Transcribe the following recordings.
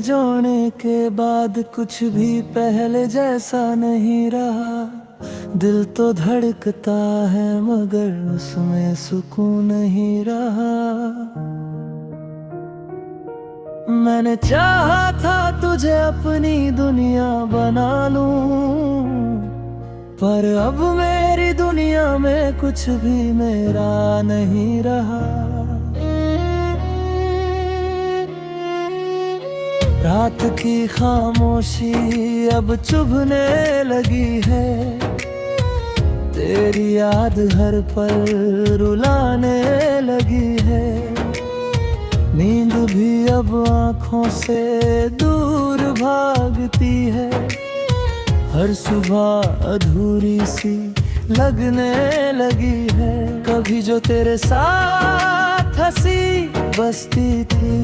जोड़ने के बाद कुछ भी पहले जैसा नहीं रहा। दिल तो धड़कता है मगर उसमें सुकून नहीं रहा। मैंने चाहा था तुझे अपनी दुनिया बना लूं, पर अब मेरी दुनिया में कुछ भी मेरा नहीं रहा। रात की खामोशी अब चुभने लगी है, तेरी याद हर पल रुलाने लगी है। नींद भी अब आँखों से दूर भागती है, हर सुबह अधूरी सी लगने लगी है। कभी जो तेरे साथ हंसी बसती थी,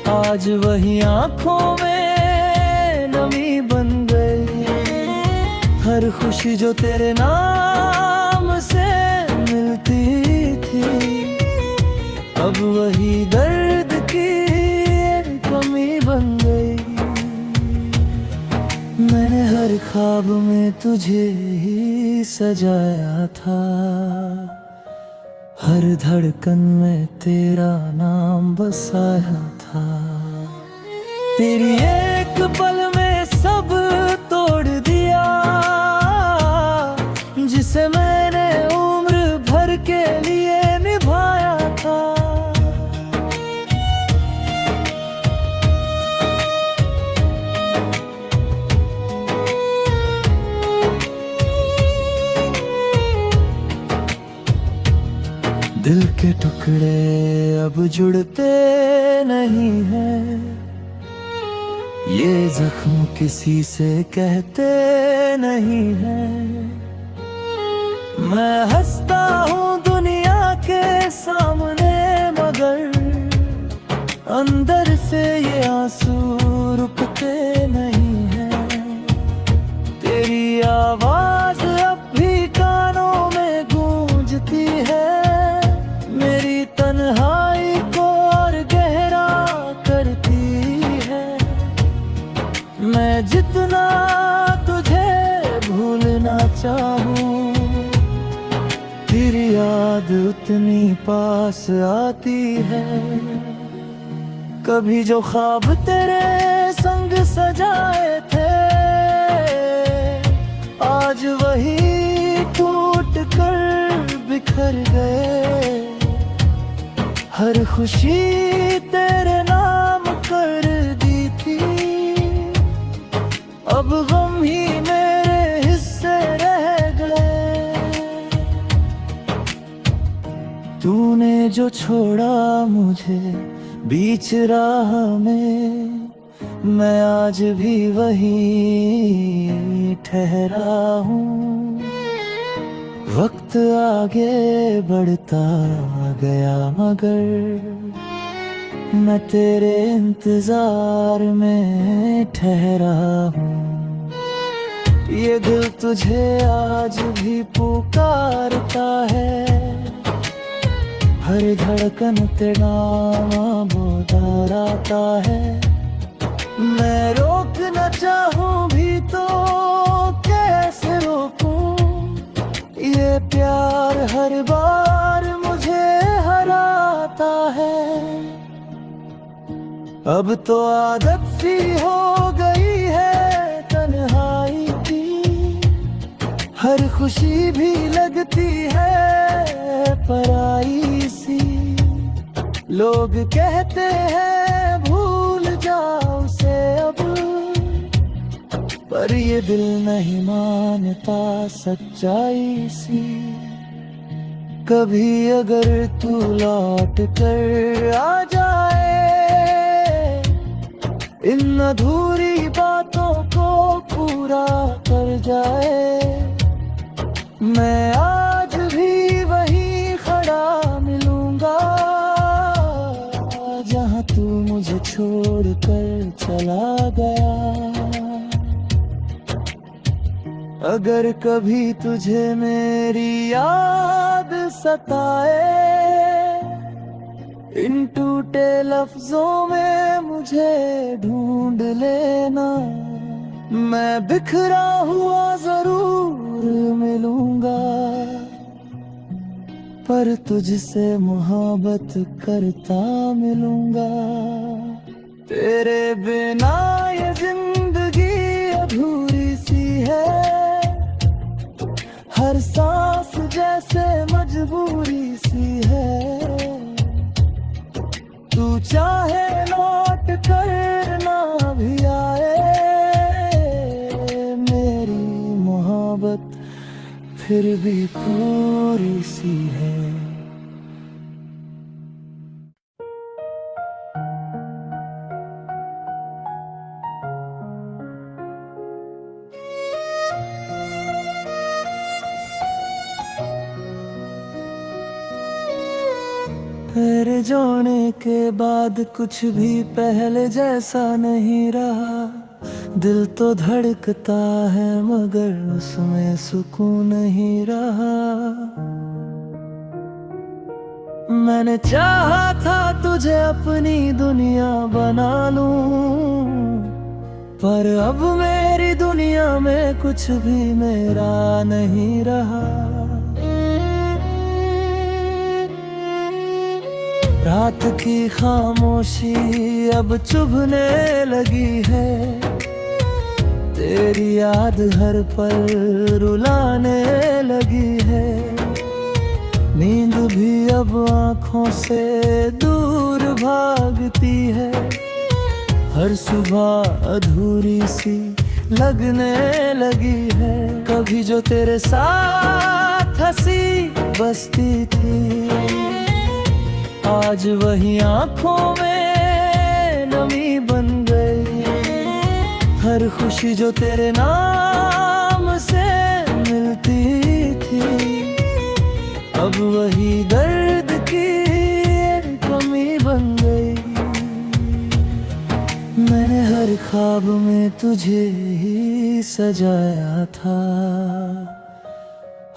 आज वही आँखों में नमी बन गई। हर खुशी जो तेरे नाम से मिलती थी, अब वही दर्द की कमी बन गई। मैंने हर ख्वाब में तुझे ही सजाया था, हर धड़कन में तेरा नाम बसाया था। तेरी एक पल में सब तोड़ दिया, जिसे मैंने उम्र भर के लिए निभाया था। दिल के टुकड़े अब जुड़ते नहीं हैं, ये जख्म किसी से कहते नहीं हैं। मैं हंसता हूँ दुनिया के सामने, मगर अंदर से ये आंसू रुकते नहीं हैं। तेरी आवाज अब भी कानों में गूंजती है, मेरी तन्हाई को और गहरा करती है। मैं जितना तुझे भूलना चाहूं, तेरी याद उतनी पास आती है। कभी जो ख्वाब तेरे संग सजाए थे, आज वही टूट कर बिखर गए। हर खुशी तेरे नाम कर दी थी, अब गम ही मेरे हिस्से रह गए। तूने जो छोड़ा मुझे बीच राह में, मैं आज भी वहीं ठहरा हूँ। वक्त आगे बढ़ता गया मगर मैं तेरे इंतजार में ठहरा हूँ। ये दिल तुझे आज भी पुकारता है, हर धड़कन तेरा नाम दोहराता है। मैं रोक न चाहूँ भी तो कैसे रोकूं, ये प्यार हर बार मुझे हराता है। अब तो आदत सी हो गई है तन्हाई की, हर खुशी भी लगती है पराई सी। लोग कहते हैं भूल जाओ उसे अब, पर ये दिल नहीं मानता सच्चाई सी। कभी अगर तू लौट कर आ जाए, इन अधूरी बातों को पूरा कर जाए। मैं आज भी वहीं खड़ा मिलूंगा, जहां तू मुझे छोड़ कर चला गया। अगर कभी तुझे मेरी याद सताए, इन टूटे लफ्जों में मुझे मुझे ढूंढ लेना, मैं बिखरा हुआ जरूर मिलूंगा, पर तुझसे मोहब्बत करता मिलूंगा। तेरे बिना ये जिंदगी अधूरी सी है, हर सांस जैसे मजबूरी सी है। तू चाहे लौट कर ना भी आए, मेरी मोहब्बत फिर भी पूरी सी है। तेरे जाने के बाद कुछ भी पहले जैसा नहीं रहा, दिल तो धड़कता है मगर उसमें सुकून नहीं रहा। मैंने चाहा था तुझे अपनी दुनिया बना लूं, पर अब मेरी दुनिया में कुछ भी मेरा नहीं रहा। रात की खामोशी अब चुभने लगी है, तेरी याद हर पल रुलाने लगी है। नींद भी अब आँखों से दूर भागती है, हर सुबह अधूरी सी लगने लगी है। कभी जो तेरे साथ हंसी बसती थी, आज वही आँखों में नमी बन गई। हर खुशी जो तेरे नाम से मिलती थी, अब वही दर्द की कमी बन गई। मैंने हर ख्वाब में तुझे ही सजाया था,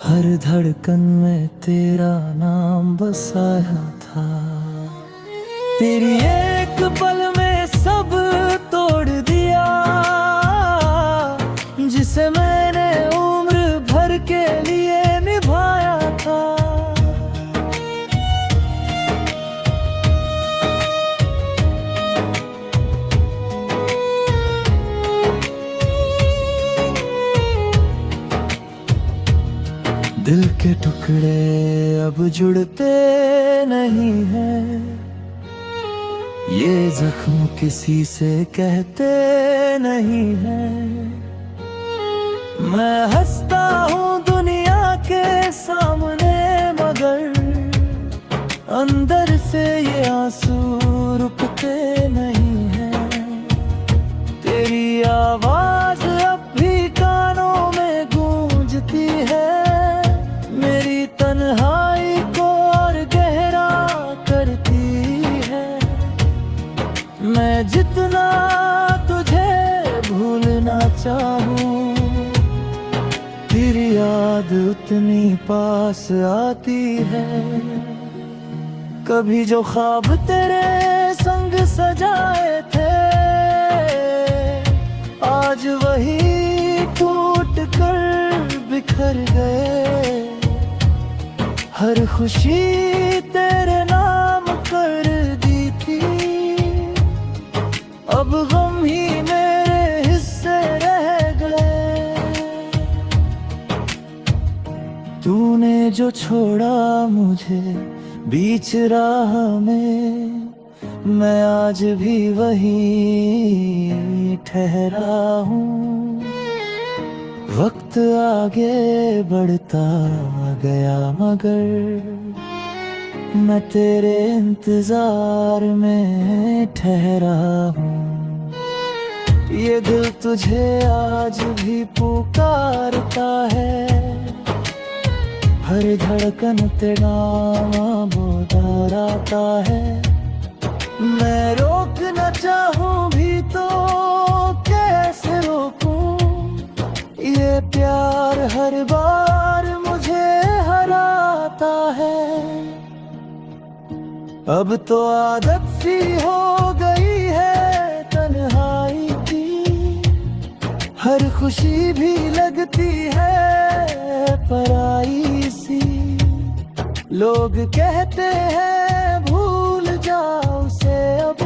हर धड़कन में तेरा नाम बसाया था। तेरी एक पल में सब तोड़ दिया, जिसे मैंने उम्र भर के लिए निभाया था। दिल के टुकड़े अब जुड़ते नहीं हैं, ये जख्म किसी से कहते नहीं हैं। मैं हंसता हूँ दुनिया के सामने, मगर अंदर से ये आंसू रुकते नहीं हैं। तेरी आवाज अब भी कानों में गूंजती है, मेरी तन्हाई को और गहरा करती है। मैं जितना तुझे भूलना चाहूं, तेरी याद उतनी पास आती है। कभी जो ख्वाब तेरे संग सजाए थे, आज वही टूट कर बिखर गए। हर खुशी तेरे नाम कर दी थी, अब गम ही मेरे हिस्से रह गए। तूने जो छोड़ा मुझे बीच राह में, मैं आज भी वहीं ठहरा हूँ। वक्त आगे बढ़ता गया मगर मैं तेरे इंतजार में ठहरा हूँ। ये दिल तुझे आज भी पुकारता है, हर धड़कन तेरा दोहराता है। मैं रोकना चाहूँ भी तो कैसे रोकूं, ये प्यार हर बार मुझे हराता है। अब तो आदत सी हो गई है सी है पराई सी। लोग कहते हैं भूल जाओ उसे अब,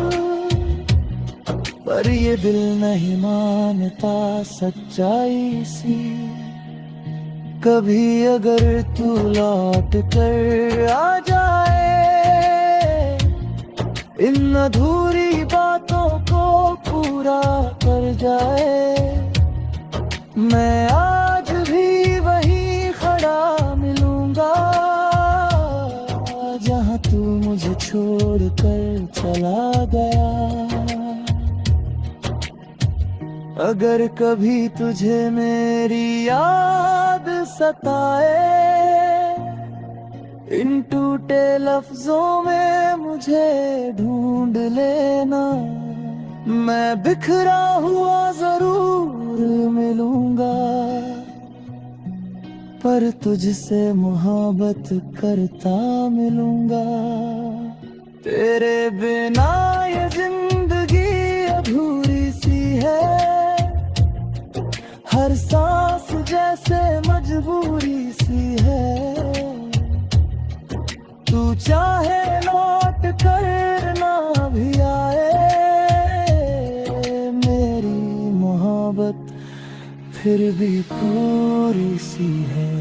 पर ये दिल नहीं मानता सच्चाई सी। कभी अगर तू लौट कर आ जाए, इन अधूरी बातों को पूरा कर जाए, मैं आज भी वहीं खड़ा मिलूंगा जहां तू मुझे छोड़ कर चला गया। अगर कभी तुझे मेरी याद सताए, इन टूटे लफ्जों में मुझे ढूंढ लेना, मैं बिखरा हुआ जरूर मिलूंगा, पर तुझसे मोहब्बत करता मिलूंगा। तेरे बिना ये जिंदगी अधूरी सी है, हर सांस जैसे मजबूरी सी है। तू चाहे लौट कर ना भी आए, मेरी मोहब्बत फिर भी पूरी सी है।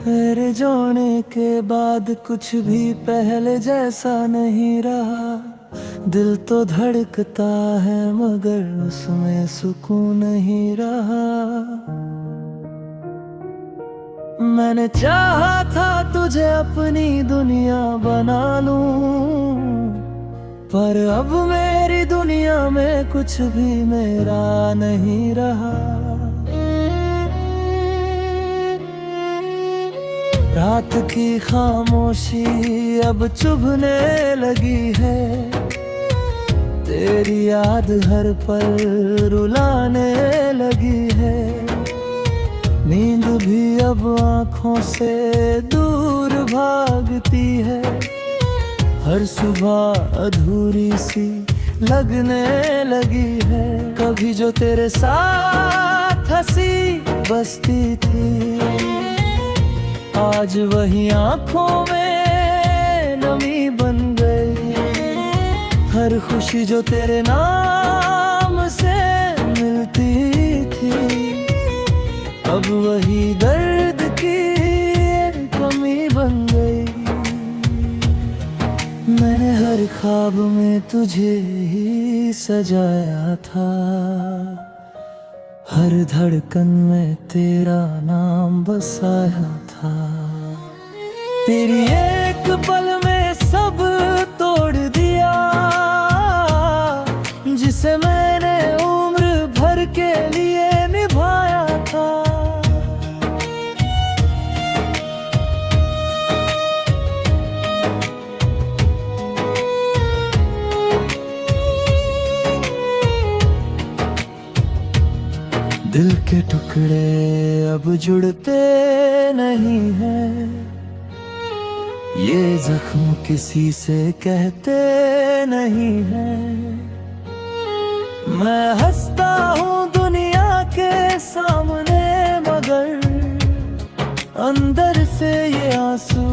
तेरे जाने के बाद कुछ भी पहले जैसा नहीं रहा। दिल तो धड़कता है मगर उसमें सुकून नहीं रहा। मैंने चाहा था तुझे अपनी दुनिया बना लूं, पर अब मेरी दुनिया में कुछ भी मेरा नहीं रहा। रात की खामोशी अब चुभने लगी है, तेरी याद हर पल रुलाने लगी है। नींद भी अब आँखों से दूर भागती है, हर सुबह अधूरी सी लगने लगी है। कभी जो तेरे साथ हंसी बसती थी, आज वही आँखों में नमी बन गई। हर खुशी जो तेरे नाम से मिलती थी, अब वही दर्द की कमी बन गई। मैंने हर ख्वाब में तुझे ही सजाया था, हर धड़कन में तेरा नाम बसाया था। तेरी एक पल में सब तोड़ दिया, जिसे मैंने उम्र भर के लिए निभाया था। दिल के टुकड़े अब जुड़ते नहीं हैं, ये जख्म किसी से कहते नहीं हैं। मैं हंसता हूँ दुनिया के सामने, मगर अंदर से ये आंसू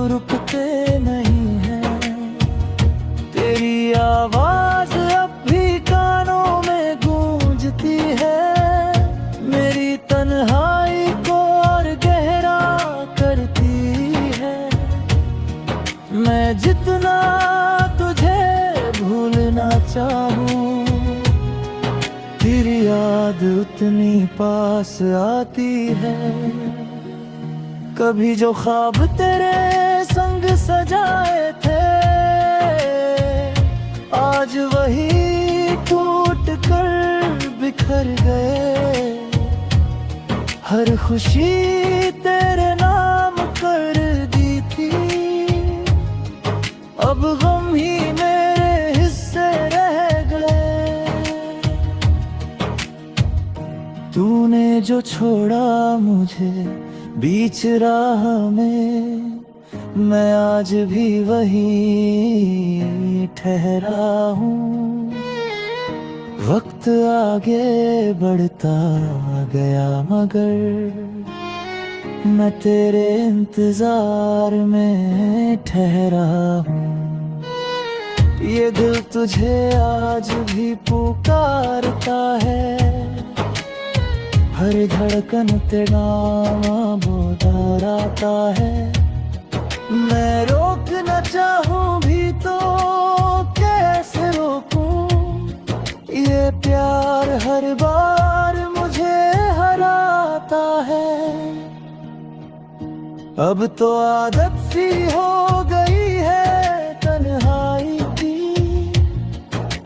रुकते नहीं हैं। तेरी आवाज अब भी कानों में गूंजती है, मेरी तन्हाई को और गहरा करती है। मैं जितना तुझे भूलना चाहूं, तेरी याद उतनी पास आती है। कभी जो ख्वाब तेरे संग सजाए थे, आज वही टूट कर बिखर गए। हर खुशी तेरे नाम कर दी थी, अब गम ही मेरे हिस्से रह गए। तूने तूने जो छोड़ा मुझे बीच राह में, मैं आज भी वहीं ठहरा हूँ। वक्त आगे बढ़ता गया मगर मैं तेरे इंतजार में ठहरा हूँ। ये दिल तुझे आज भी पुकारता है, हर धड़कन तेरा नाम दोहराता है। मैं रोकना चाहूँ भी तो कैसे रोकूं, ये प्यार हर बार मुझे हराता है। अब तो आदत सी हो गई है तन्हाई की,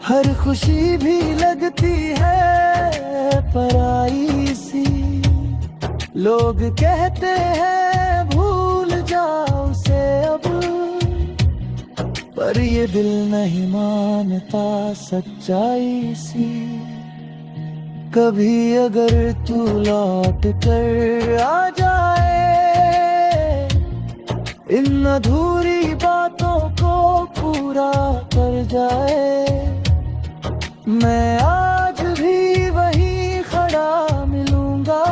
हर खुशी भी लगती है पराई सी। लोग कहते हैं भूल जाओ उसे अब, पर ये दिल नहीं मानता सच्चाई सी। कभी अगर तू लौट कर आ जाए, इन अधूरी बातों को पूरा कर जाए, मैं आज भी वहीं खड़ा मिलूंगा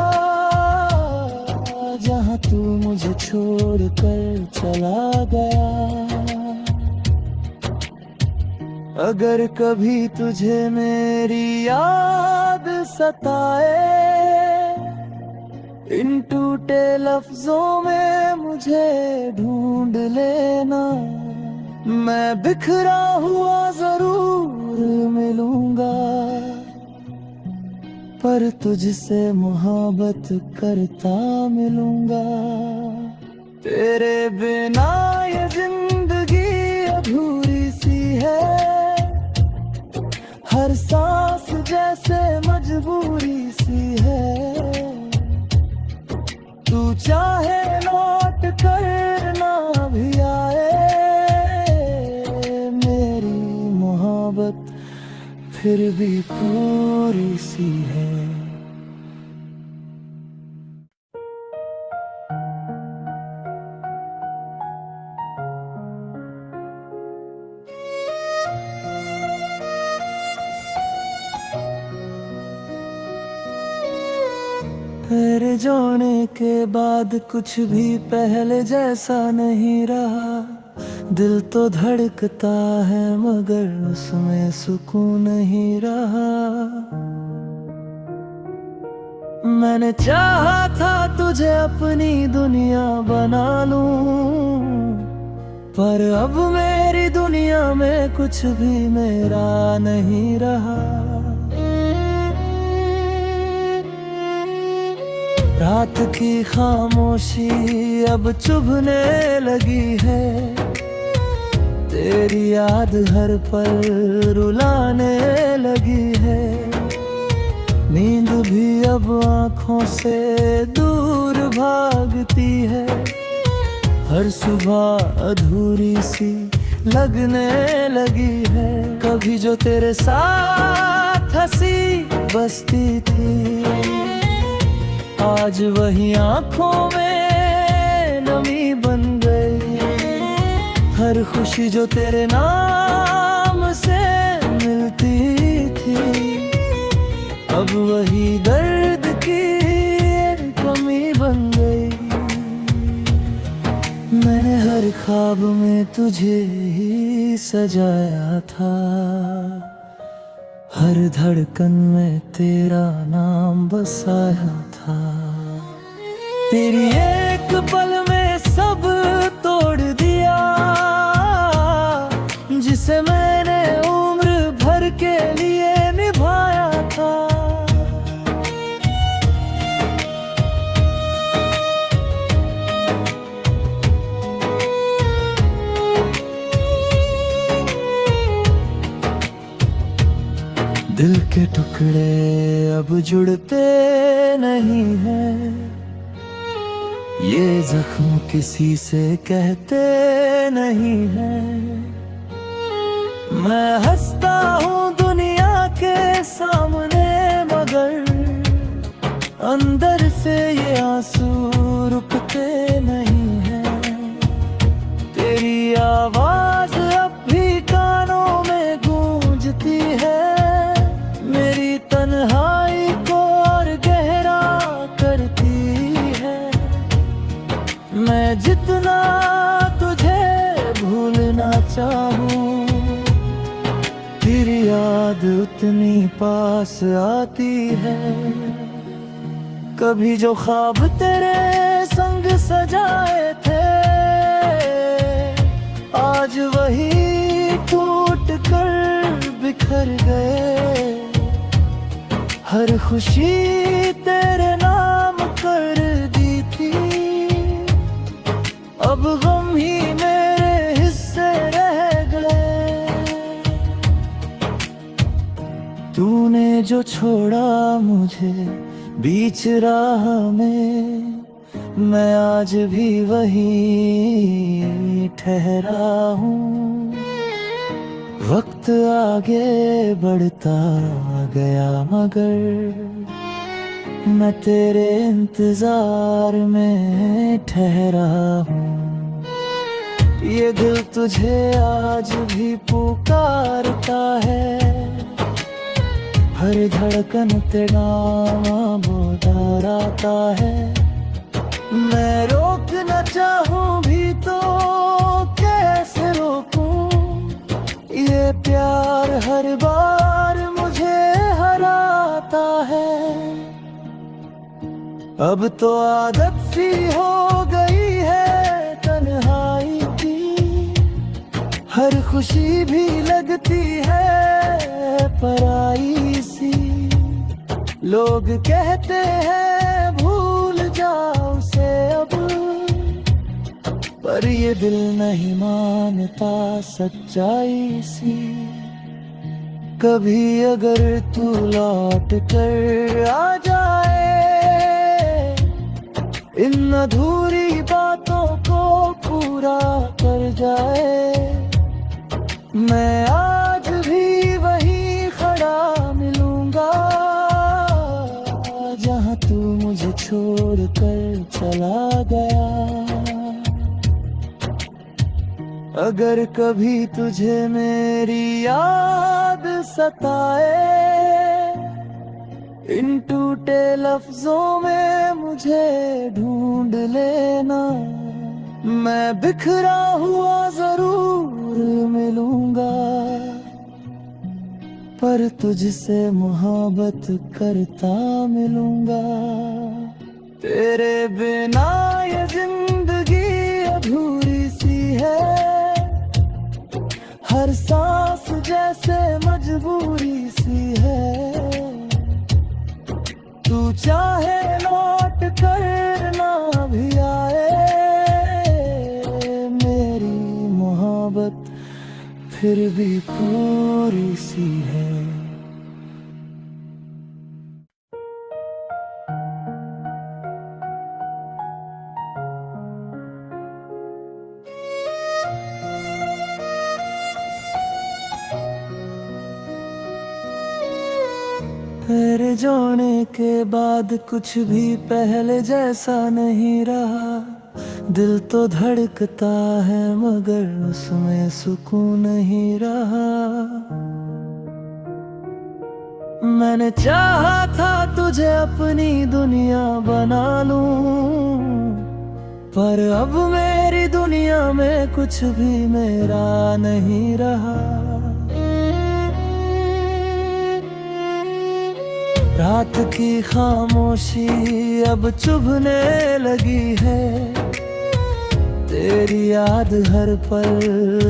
जहां तू मुझे छोड़ कर चला गया। अगर कभी तुझे मेरी याद सताए, इन टूटे लफ्जों में मुझे ढूंढ लेना, मैं बिखरा हुआ जरूर मिलूंगा, पर तुझसे मोहब्बत करता मिलूंगा। तेरे बिना ये जिंदगी अधूरी सी है, हर सांस जैसे मजबूरी सी है। तू चाहे लौट कर ना भी आए, मेरी मोहब्बत फिर भी पूरी सी है। तेरे जाने के बाद कुछ भी पहले जैसा नहीं रहा। दिल तो धड़कता है मगर उसमें सुकून नहीं रहा। मैंने चाहा था तुझे अपनी दुनिया बना लूं, पर अब मेरी दुनिया में कुछ भी मेरा नहीं रहा। रात की खामोशी अब चुभने लगी है, तेरी याद हर पल रुलाने लगी है। नींद भी अब आँखों से दूर भागती है, हर सुबह अधूरी सी लगने लगी है। कभी जो तेरे साथ हंसी बसती थी, आज वही आँखों में नमी बन गई। हर खुशी जो तेरे नाम से मिलती थी, अब वही दर्द की कमी बन गई। मैंने हर ख्वाब में तुझे ही सजाया था, हर धड़कन में तेरा नाम बसाया था। तेरी एक पल में सब तोड़ दिया, जिसे मैंने उम्र भर के लिए निभाया था। दिल के टुकड़े अब जुड़ते नहीं हैं, ये जख्म किसी से कहते नहीं हैं। मैं हंसता हूँ दुनिया के सामने मगर उतनी पास आती है। कभी जो ख्वाब तेरे संग सजाए थे, आज वही टूट कर बिखर गए। हर खुशी तेरे नाम कर दी थी, अब गम ही मेरे हिस्से रह गए। तूने जो छोड़ा मुझे बीच राह में, मैं आज भी वहीं ठहरा हूँ। वक्त आगे बढ़ता गया मगर मैं तेरे इंतजार में ठहरा हूँ। ये दिल तुझे आज भी पुकारता है, हर धड़कन तेरा दोहराता है। मैं रोकना चाहूँ भी तो कैसे रोकूं, ये प्यार हर बार मुझे हराता है। अब तो आदत सी हो गई है तन्हाई की, हर खुशी भी लगती है पराई सी। लोग कहते हैं भूल जाओ उसे अब, पर ये दिल नहीं मानता सच्चाई सी। कभी अगर तू लौट कर आ जाए, इन अधूरी बातों को पूरा कर जाए, मैं आज भी वहीं खड़ा मिलूंगा जहां तू मुझे छोड़ कर चला गया। अगर कभी तुझे मेरी याद सताए, इन टूटे लफ्जों में मुझे ढूंढ लेना। मैं बिखरा हुआ जरूर मिलूंगा, पर तुझसे मोहब्बत करता मिलूंगा। तेरे बिना ये जिंदगी अधूरी सी है, हर सांस जैसे मजबूरी सी है। तू चाहे लौट कर ना भी आए, मेरी मोहब्बत फिर भी पूरी सी है। तेरे जाने के बाद कुछ भी पहले जैसा नहीं रहा। दिल तो धड़कता है मगर उसमें सुकून नहीं रहा। मैंने चाहा था तुझे अपनी दुनिया बना लूं, पर अब मेरी दुनिया में कुछ भी मेरा नहीं रहा। रात की खामोशी अब चुभने लगी है, तेरी याद हर पल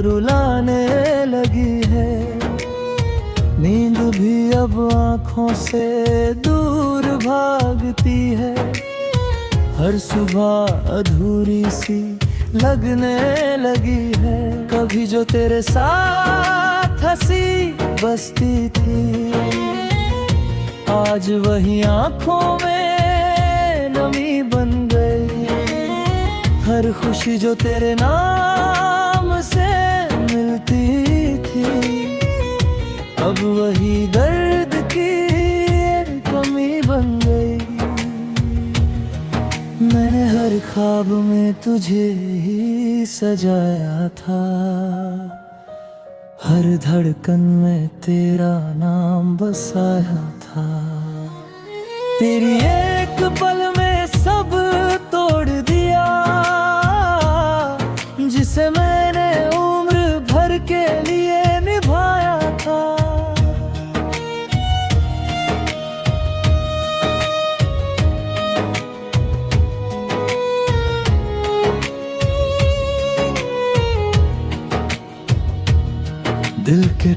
रुलाने लगी है। नींद भी अब आँखों से दूर भागती है, हर सुबह अधूरी सी लगने लगी है। कभी जो तेरे साथ हंसी बसती थी, आज वही आँखों में नमी बन गई। हर खुशी जो तेरे नाम से मिलती थी, अब वही दर्द की कमी बन गई। मैंने हर ख्वाब में तुझे ही सजाया था, हर धड़कन में तेरा नाम बसाया था। तेरी एक पल में सब तोड़ दिया, जिसे मैंने उम्र भर के लिए निभाया था।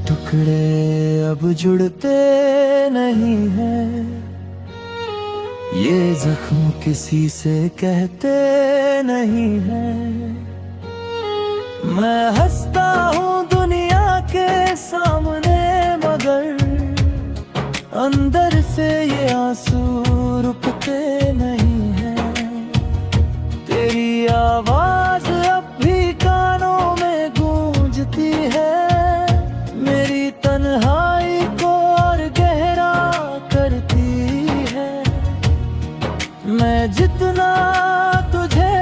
टुकड़े अब जुड़ते नहीं हैं, ये जख्म किसी से कहते नहीं हैं। मैं हंसता हूँ दुनिया के सामने, मगर अंदर से ये आंसू रुकते नहीं हैं। तेरी आवाज अब भी कानों में गूंजती है, मेरी तन्हाई को और गहरा करती है। मैं जितना तुझे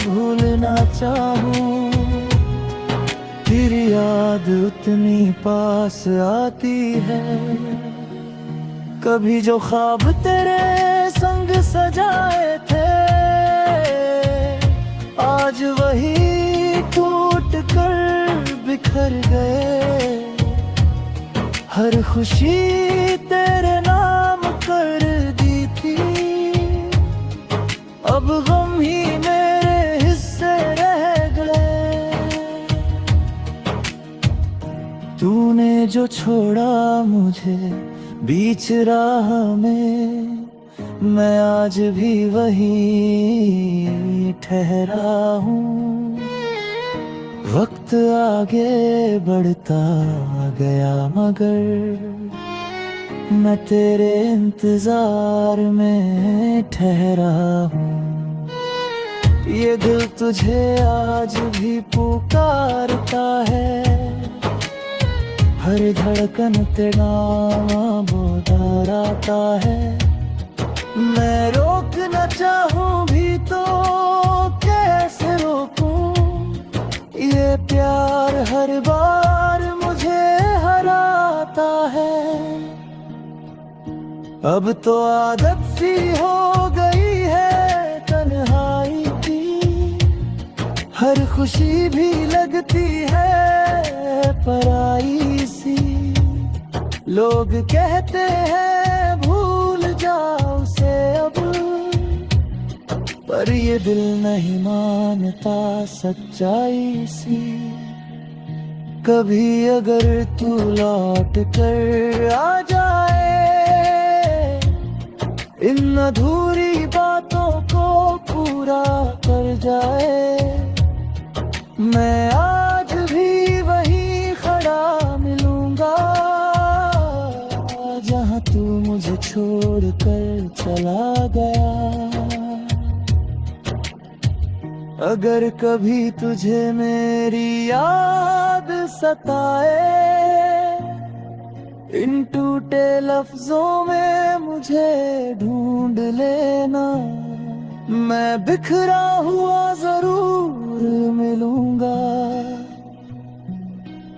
भूलना चाहूँ, तेरी याद उतनी पास आती है। कभी जो ख्वाब तेरे संग सजाए थे, आज वही टूट कर बिखर गए। हर खुशी तेरे नाम कर दी थी, अब गम ही मेरे हिस्से रह गए। तूने जो छोड़ा मुझे बीच राह में, मैं आज भी वहीं ठहरा हूँ। वक्त आगे बढ़ता गया मगर मैं तेरे इंतजार में ठहरा हूँ। ये दिल तुझे आज भी पुकारता है, हर धड़कन तेरा बोधाराता है। मैं रोकना चाहूँ भी तो कैसे रोकूं, ये प्यार हर बार मुझे हराता है। अब तो आदत सी हो गई है तन्हाई की, हर खुशी भी लगती है पराई सी। लोग कहते हैं भूल जाओ उसे अब, पर ये दिल नहीं मानता सच्चाई सी। कभी अगर तू लौट कर आ जाए, इन अधूरी बातों को पूरा कर जाए। मैं आज भी वहीं खड़ा मिलूंगा, जहां तू मुझे छोड़ कर चला गया। अगर कभी तुझे मेरी याद सताए, इन टूटे लफ्जों में मुझे ढूंढ लेना। मैं बिखरा हुआ जरूर मिलूंगा,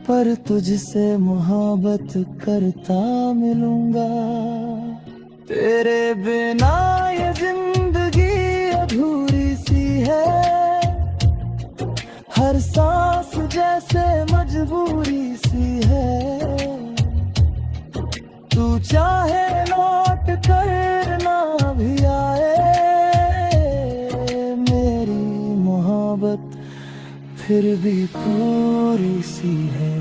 पर तुझसे मोहब्बत करता मिलूंगा। तेरे बिना ये जिंदगी अधूरी सी है, हर सांस जैसे मजबूरी सी है। तू चाहे लौट कर ना भी आए, मेरी मोहब्बत फिर भी पूरी सी है।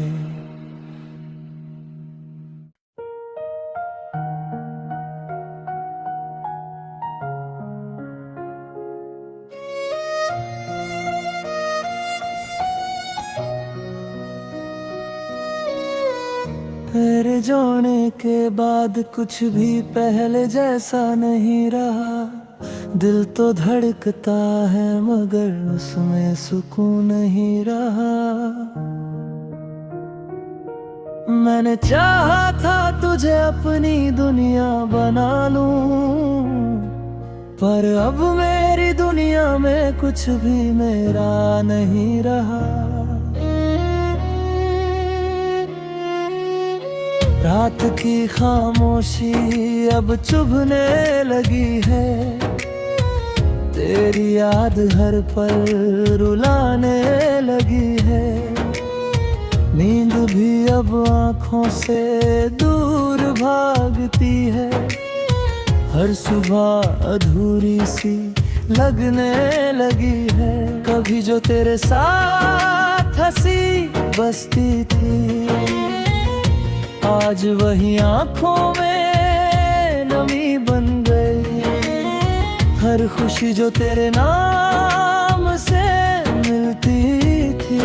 तेरे जाने के बाद कुछ भी पहले जैसा नहीं रहा। दिल तो धड़कता है मगर उसमें सुकून नहीं रहा। मैंने चाहा था तुझे अपनी दुनिया बना लूं, पर अब मेरी दुनिया में कुछ भी मेरा नहीं रहा। रात की खामोशी अब चुभने लगी है, तेरी याद हर पल रुलाने लगी है। नींद भी अब आँखों से दूर भागती है, हर सुबह अधूरी सी लगने लगी है। कभी जो तेरे साथ हंसी बसती थी, आज वही आंखों में नमी बन गई। हर खुशी जो तेरे नाम से मिलती थी,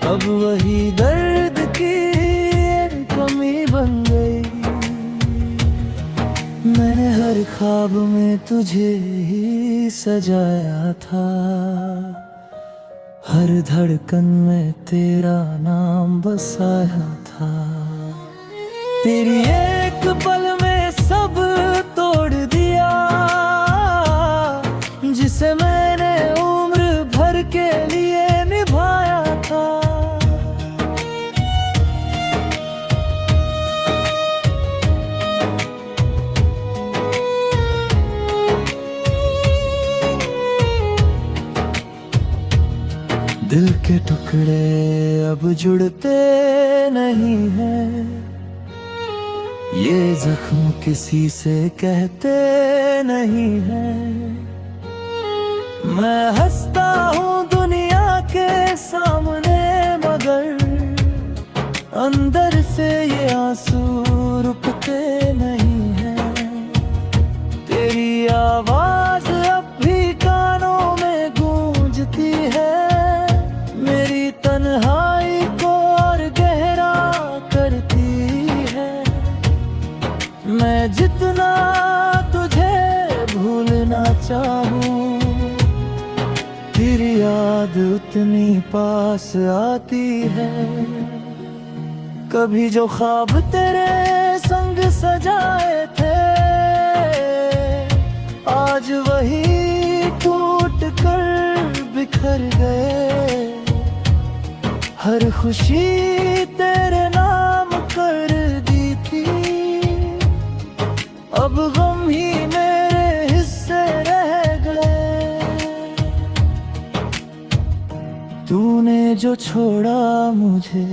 अब वही दर्द की कमी बन गई। मैंने हर ख्वाब में तुझे ही सजाया था, हर धड़कन में तेरा नाम बसाया था। तेरी एक पल में सब तोड़ दिया, जिसे मैंने उम्र भर के लिए निभाया था। दिल के टुकड़े अब जुड़ते नहीं हैं, ये जख्म किसी से कहते नहीं हैं। मैं हंसता हूँ दुनिया के सामने, मगर अंदर से ये आंसू रुकते नहीं हैं। तेरी आवाज अब भी कानों में गूंजती है, मेरी तन्हाई को और गहरा करती है। मैं जितना तुझे भूलना चाहूं, तेरी याद उतनी पास आती है। कभी जो ख्वाब तेरे संग सजाए थे, आज वही टूट कर बिखर गए। हर खुशी तेरे नाम कर दी थी, अब गम ही मेरे हिस्से रह गए। तूने जो छोड़ा मुझे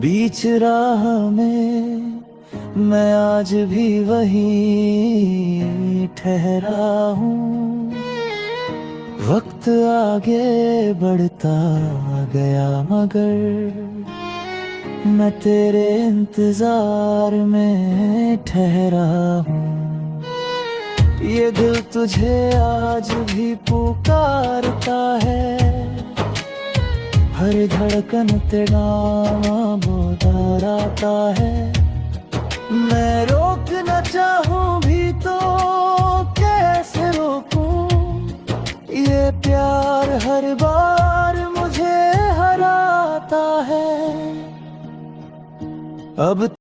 बीच राह में, मैं आज भी वहीं ठहरा हूँ। वक्त आगे बढ़ता गया, मगर मैं तेरे इंतजार में ठहरा हूँ। ये दिल तुझे आज भी पुकारता है, हर धड़कन तेरा नाम दोहराता है। मैं रोकना चाहूँ भी तो कैसे रोकूं, ये प्यार हर बार मुझे हराता है। अब